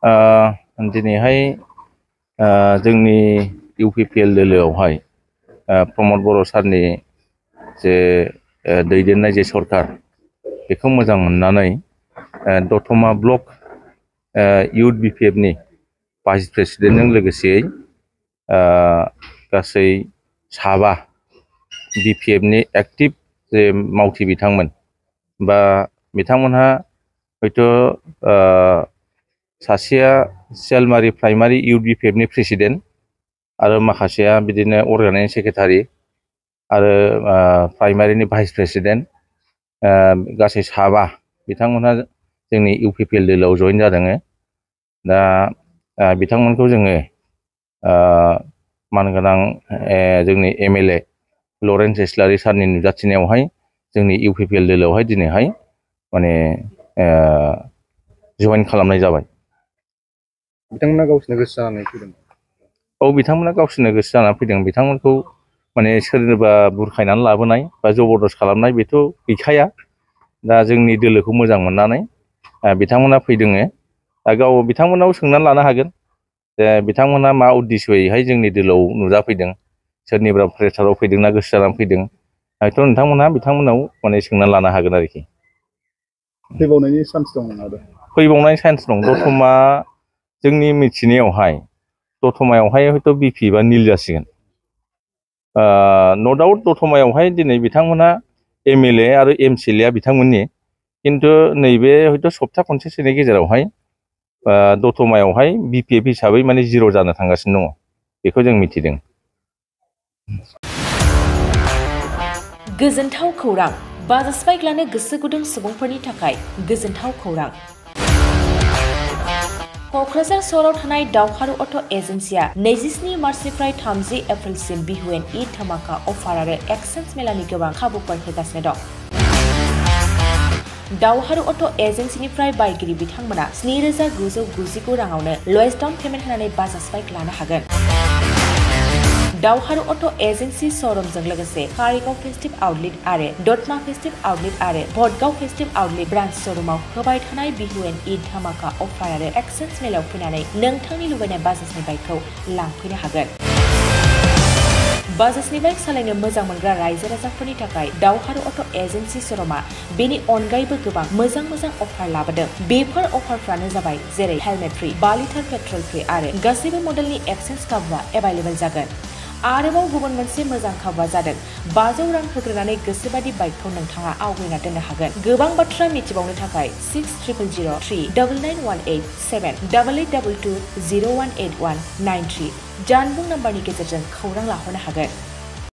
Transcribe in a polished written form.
दिनैहाय जोंनि UPPL दोलोआवहाय प्रमद बर' सारनि जे दैदेननाय जे सरकार बेखौ मोजां मोननानै दतमा ब्लक इउथ BPF नि भाइस प्रेसिडेन्टजों लोगोसेयै गासै 7 BPF नि एक्टिभ जे मावथि बिथांमोन बा बिथांमोनहा हयथ' सासेया सियालमारि प्राइमारि इउथ BPF नि प्रेसिडेन्ट आरो माखासेया बिदिनो अर्गानाइजिं सेक्रेटारि आरो प्राइमारिनि भाइस प्रेसिडेन्ट गासै 7 बिथांमोनहा जोंनि UPPL दोलोआव जइन जादों। दा बिथांमोनखौ जोङो मानगोनां जोंनि MLA लरेन्स इस्लारि सारनि नुजाथिनायावहाय जोंनि UPPL दोलोआवहाय दिनैहाय माने जइन खालामनाय जाबाय। बिथांमोना गावसोरनो गोसो जानानै फैदों। औ, बिथांमोना गावसोरनो गोसो जानानै फैदों। बिथांमोनखौ माने सोरबा बुरखायनानै लाबोनाय बा जबरदस्त खालामनाय बेथ' गैखाया। दा जोंनि दोलोखौ मोजां मोननानै बिथांमोना फैदों। दा बिथांमोनाव सोंनानै लानो हागोन जे बिथांमोना मा उद्देश्ययैहाय जोंनि दोलोआव नुजाफैदों, सोरनिबा प्रेसाराव फैदोंना गोसो जानानै फैदों, हयथ' बिथांमोनाव माने सोंनानै लानो हागोन आरोखि। फैबावनायनि चान्स दं नामा? फैबावनाय चान्स दं। दतमा जोंनि मिथिनायावहाय दतमायावहाय हयथ' BP बा निल जासिगोन। न' डाउट दतमायावहाय दिनै बिथांमोना MLA आरो MCLA बिथांमोननि, किन्तु नैबे हयथ' सप्ता खनसेसोनि गेजेरावहाय दतमायावहाय BPF हिसाबै माने जिर' जानो थांगासिनो दङ, बेखौ जों मिथिदों। गोजोनथाव खौरां। बाजाज बाइक लानो गोसो गुदुं सुबुंफोरनि थाखाय गोजोनथाव खौरां। क'क्राझार सहराव थानाय दावहारु अट' एजेन्सिया 27 मार्चनिफ्राय 30 एप्रिलसिम बिहुएन ईद धमाका अफार आरो एक्सचेन्ज मेलानि गोबां खाबुफोर होगासिनो दं। दावहारु अट' एजेन्सिनिफ्राय बायगिरि बिथांमोना 7,999 राङावनो लवेस्ट डाउन पेमेन्ट होनानै बाजाज बाइक लानो हागोन। दावहारु अट' एजेन्सि श'रुमजों लोगोसे कारिगाव फेस्टिभ आउटलेट आरो दतमा फेस्टिभ आउटलेट आरो भटगाव फेस्टिभ आउटलेट ब्रान्च श'रुमाव होबाय थानाय बिहुएन ईद धमाका अफार आरो एक्सचेन्ज मेलायाव फैनानै नोंथांनि लुबैनाय बाजाजनि बाइकखौ लांफैनो हागोन। बाजाजनि बाइक सालायनो मोजां मोनग्रा रायजो राजाफोरनि थाखाय दावहारु अट' एजेन्सि श'रुमा बेनि अनगायैबो गोबां मोजां अफार लाबोदों। बेफोर अफारफ्रानो जाबाय जेरै helmet free, 5 litre petrol free आरो गासैबो मडेलनि एक्सचेन्ज खाबुआ एभेलेबल जागोन। आरोबाव गुबुन मोनसे मोजां खाबुआ जादों 500 रां होग्रोनानै गोसोबादि बाइकखौ नोंथाङा आवगायना दोननो हागोन। गोबां बाथ्रा मिथिबावनो थाखाय 600039878822018193 जानबुं नाम्बारनि गेजेरजों खौरां लाहरनो हागोन।